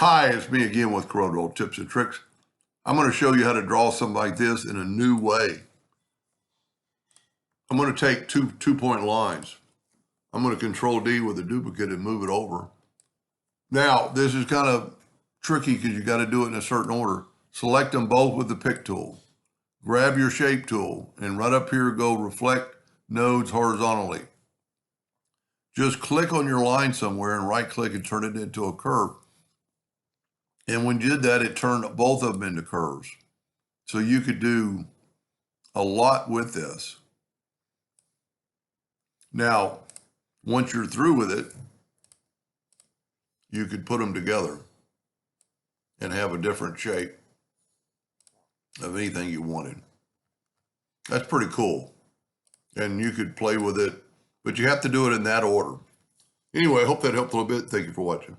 Hi, it's me again with Corel Tips and Tricks. I'm going to show you how to draw something like this in a new way. I'm going to take two-point lines. I'm going to Control D with a duplicate and move it over. Now, this is kind of tricky because you got to do it in a certain order. Select them both with the pick tool. Grab your shape tool and right up here go reflect nodes horizontally. Just click on your line somewhere and right click and turn it into a curve. And when you did that, it turned both of them into curves. So you could do a lot with this. Now, once you're through with it, you could put them together and have a different shape of anything you wanted. That's pretty cool. And you could play with it, but you have to do it in that order. Anyway, I hope that helped a little bit. Thank you for watching.